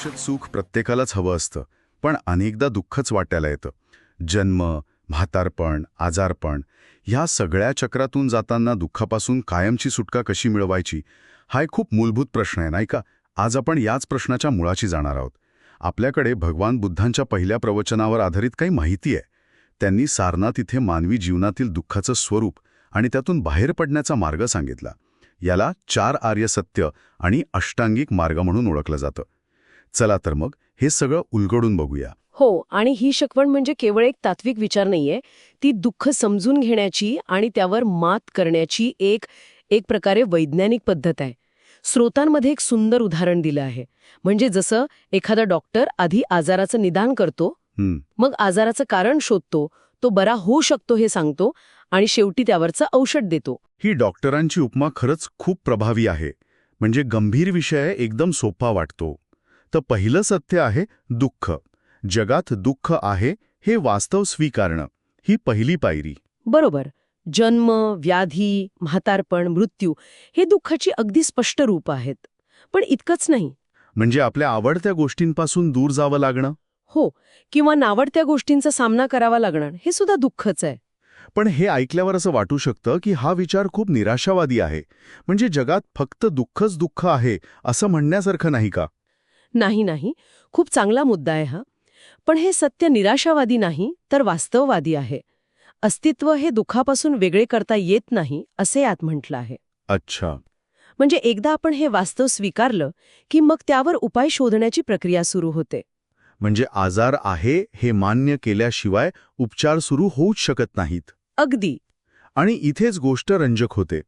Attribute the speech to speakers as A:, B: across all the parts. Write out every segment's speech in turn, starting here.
A: शाश्वत सुख प्रत्येकालाच हवं असतं, पण अनेकदा दुःखच वाटायला येतं. जन्म, म्हातारपण, आजारपण ह्या सगळ्या चक्रातून जाताना दुःखापासून कायमची सुटका कशी मिळवायची, हा एक खूप मूलभूत प्रश्न आहे, नाही का? आज आपण याच प्रश्नाच्या मुळाशी जाणार आहोत. आपल्याकडे भगवान बुद्धांच्या पहिल्या प्रवचनावर आधारित काही माहिती आहे. त्यांनी सारनाथ इथे मानवी जीवनातील दुःखाचं स्वरूप आणि त्यातून बाहेर पडण्याचा मार्ग सांगितला. याला 4 आर्य सत्य आणि अष्टांगिक मार्ग म्हणून ओळखलं जातं. चला तर मग हे सगळं उलगडून बघूया.
B: हो, आणि ही शिकवण म्हणजे केवळ एक तात्विक विचार नाहीये, ती दुःख समजून घेण्याची आणि त्यावर मात करण्याची एक एक प्रकारे वैज्ञानिक पद्धत आहे. स्रोतांमध्ये एक सुंदर उदाहरण दिलं आहे. म्हणजे जसं एखादा डॉक्टर आधी आजाराचं निदान करतो, मग आजाराचं कारण शोधतो, तो बरा होऊ शकतो हे सांगतो आणि शेवटी त्यावरचं औषध देतो.
A: ही डॉक्टरांची उपमा खरंच खूप प्रभावी आहे. म्हणजे गंभीर विषय एकदम सोपा वाटतो. तर पहिलं सत्य आहे दुःख. जगात दुःख आहे हे वास्तव स्वीकारणं, ही पहिली पायरी.
B: बरोबर. जन्म, व्याधी, म्हातारपण, मृत्यू हे दुःखाची अगदी स्पष्ट रूप आहेत. पण इतकंच नाही.
A: म्हणजे आपल्या आवडत्या गोष्टींपासून दूर जावं लागणं.
B: हो, किंवा नावडत्या गोष्टींचा सामना करावा लागणं हे सुद्धा दुःखच आहे.
A: पण हे ऐकल्यावर असं वाटू शकतं की हा विचार खूप निराशावादी आहे. म्हणजे जगात फक्त दुःखच दुःख आहे असं म्हणण्यासारखं नाही का?
B: नाही, खूप चांगला मुद्दा आहे हा. पण हे सत्य निराशावादी नाही, तर वास्तववादी आहे. अस्तित्व हे दुःखापासून वेगळे करता येत नाही, असे यात म्हटलं आहे.
A: अच्छा.
B: म्हणजे एकदा आपण हे वास्तव स्वीकारलं की मग त्यावर उपाय शोधण्याची प्रक्रिया सुरू होते.
A: म्हणजे आजार आहे हे मान्य केल्याशिवाय उपचार सुरू होऊच शकत नाहीत.
B: अगदी.
A: आणि इथेच गोष्ट रंजक होते.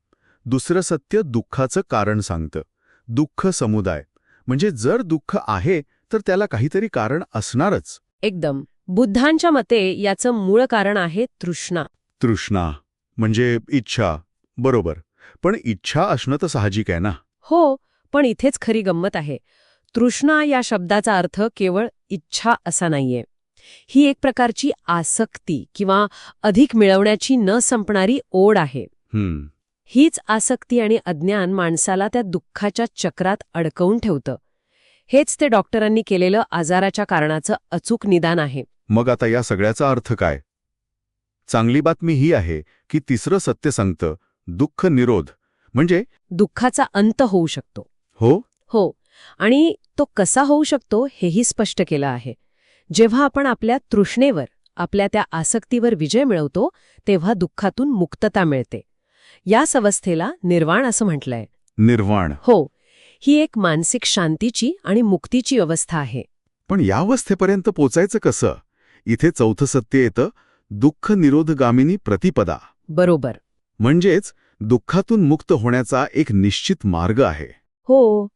A: दुसरं सत्य दुःखाचं कारण सांगतं. दुःख समुदाय. म्हणजे जर दुःख आहे तर त्याला काहीतरी कारण असणारच.
B: एकदम. बुद्धांच्या मते याचं मूळ कारण आहे तृष्णा.
A: तृष्णा म्हणजे इच्छा. बरोबर. पण इच्छा असणं तर साहजिक आहे ना.
B: हो, पण इथेच खरी गंमत आहे. तृष्णा या शब्दाचा अर्थ केवळ इच्छा असा नाहीये. ही एक प्रकारची आसक्ती किंवा अधिक मिळवण्याची न संपणारी ओढ आहे. हीच आसक्ती आणि अज्ञान माणसाला त्या दुःखाच्या चक्रात अडकवून ठेवतं. हेच ते डॉक्टरांनी केलेलं आजाराच्या कारणाचं अचूक निदान आहे.
A: मग आता या सगळ्याचा अर्थ काय? चांगली बातमी ही आहे की तिसरं सत्य सांगतं दुःख निरोध. म्हणजे
B: दुःखाचा अंत होऊ शकतो.
A: हो.
B: आणि तो कसा होऊ शकतो हेही स्पष्ट केलं आहे. जेव्हा आपण आपल्या तृष्णेवर, आपल्या त्या आसक्तीवर विजय मिळवतो, तेव्हा दुःखातून मुक्तता मिळते. याच अवस्थेला निर्वाण असं म्हटलंय.
A: निर्वाण.
B: हो, ही एक मानसिक शांतीची आणि मुक्तीची अवस्था आहे.
A: पण या अवस्थेपर्यंत पोचायचं कसं? इथे चौथं सत्य येतं दुःख निरोधगामिनी प्रतिपदा.
B: बरोबर.
A: म्हणजेच दुःखातून मुक्त होण्याचा एक निश्चित मार्ग आहे.
B: हो,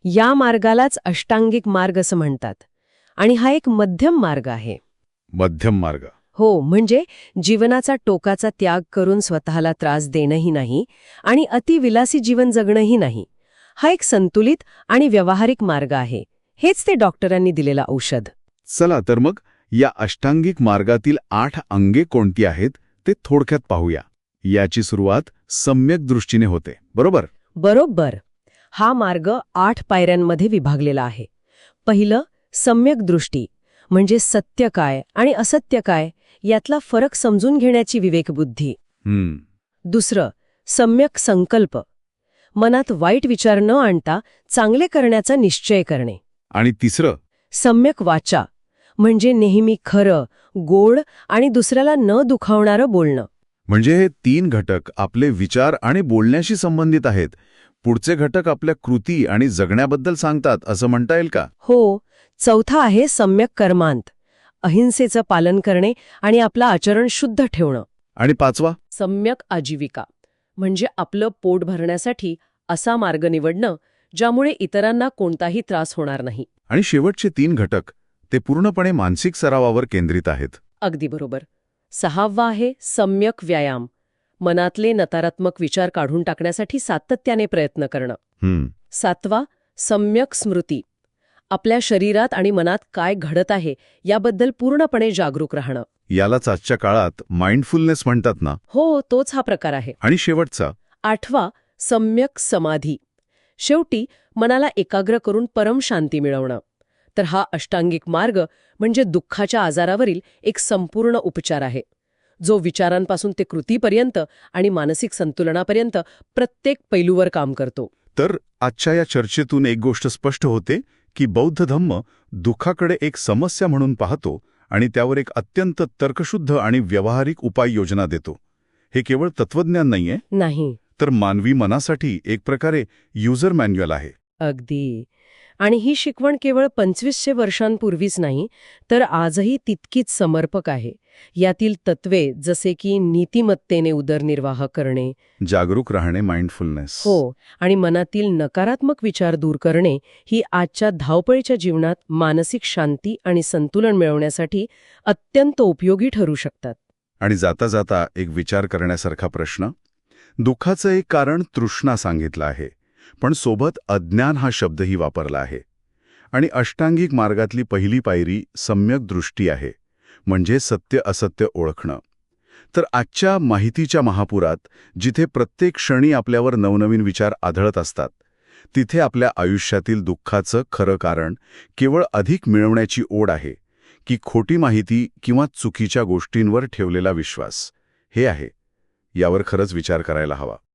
B: या मार्गालाच अष्टांगिक मार्ग असं म्हणतात. आणि हा एक मध्यम मार्ग आहे.
A: मध्यम मार्ग.
B: हो, म्हणजे जीवनाचा टोकाचा त्याग करून स्वतःला त्रास देणंही नाही आणि अतिविलासी जीवन जगणंही नाही. हा एक संतुलित आणि व्यावहारिक मार्ग आहे. हेच ते डॉक्टरांनी दिलेलं औषध.
A: चला तर मग या अष्टांगिक मार्गातील 8 अंगे कोणती आहेत ते थोडक्यात पाहूया. याची सुरुवात सम्यक दृष्टीने होते, बरोबर?
B: बरोबर. हा मार्ग 8 पायऱ्यांमध्ये विभागलेला आहे. पहिलं, सम्यक दृष्टी, म्हणजे सत्य काय आणि असत्य काय यातला फरक समजून घेण्याची विवेकबुद्धी. दुसरं, सम्यक संकल्प, मनात वाईट विचार न आणता चांगले करण्याचा निश्चय करणे.
A: आणि तिसरं,
B: सम्यक वाचा, म्हणजे नेहमी खरं, गोड आणि दुसऱ्याला न दुखावणारं बोलणं.
A: म्हणजे हे 3 घटक आपले विचार आणि बोलण्याशी संबंधित आहेत. पुढचे घटक आपल्या कृती आणि जगण्याबद्दल सांगतात असं म्हणता येईल का?
B: हो. चौथा आहे सम्यक कर्मांत, अहिंसेचं पालन करणे आणि आपलं आचरण शुद्ध ठेवणं.
A: आणि 5वा,
B: सम्यक आजीविका, म्हणजे आपलं पोट भरण्यासाठी असा मार्ग निवडणं ज्यामुळे इतरांना कोणताही त्रास होणार नाही.
A: आणि शेवटचे 3 घटक ते पूर्णपणे मानसिक सरावावर केंद्रित आहेत.
B: अगदी बरोबर. 6वा आहे सम्यक व्यायाम, मनातले नकारात्मक विचार काढून टाकण्यासाठी सातत्याने प्रयत्न करणं. 7वा, सम्यक स्मृती, आपल्या शरीरात आणि मनात काय घडत आहे याबद्दल पूर्णपणे जागरूक राहणं.
A: यालाच आजच्या काळात माइंडफुलनेस म्हणतात ना?
B: हो, तोच हा प्रकार आहे.
A: आणि शेवटचा
B: 8वा, सम्यक समाधी, शेवटी मनाला एकाग्र करून परम शांती मिळवणं. तर हा अष्टांगिक मार्ग म्हणजे दुःखाच्या आजारावरील एक संपूर्ण उपचार आहे, जो विचारांपासून ते कृतीपर्यंत आणि मानसिक संतुलनापर्यंत प्रत्येक पैलूवर काम करतो.
A: तर आजच्या या चर्चेतून एक गोष्ट स्पष्ट होते की बौद्ध धम्म दुःखाकडे एक समस्या म्हणून पाहतो आणि त्यावर एक अत्यंत तर्कशुद्ध आणि व्यावहारिक उपाययोजना देतो. हे केवळ तत्वज्ञान नाहीये,
B: नाही.
A: तर मानवी मनासाठी एक प्रकारे युजर मॅन्युअल आहे.
B: अगदी. आणि ही शिकवण केवळ 2500 वर्षांपूर्वीच नाही, तर आजही तितकीच समर्पक आहे. यातील तत्वे जसे की नीतिमत्तेने उदरनिर्वाह करणे,
A: जागरूक राहणे, माइंडफुलनेस.
B: हो, आणि मनातील नकारात्मक विचार दूर करणे, ही आजच्या धावपळीच्या जीवनात मानसिक शांती आणि संतुलन मिळवण्यासाठी अत्यंत उपयोगी ठरू शकतात.
A: आणि जाता जाता एक विचार करण्यासारखा प्रश्न. दुःखाचं एक कारण तृष्णा सांगितलं आहे, पण सोबत अज्ञान हा शब्दही वापरला आहे. आणि अष्टांगिक मार्गातली पहिली पायरी सम्यक दृष्टी आहे, म्हणजे सत्य असत्य ओळखणं. तर आजच्या माहितीच्या महापुरात, जिथे प्रत्येक क्षणी आपल्यावर नवनवीन विचार आढळत असतात, तिथे आपल्या आयुष्यातील दुःखाचं खरं कारण केवळ अधिक मिळवण्याची ओढ आहे, की खोटी माहिती किंवा चुकीच्या गोष्टींवर ठेवलेला विश्वास हे आहे. यावर खरंच विचार करायला हवा.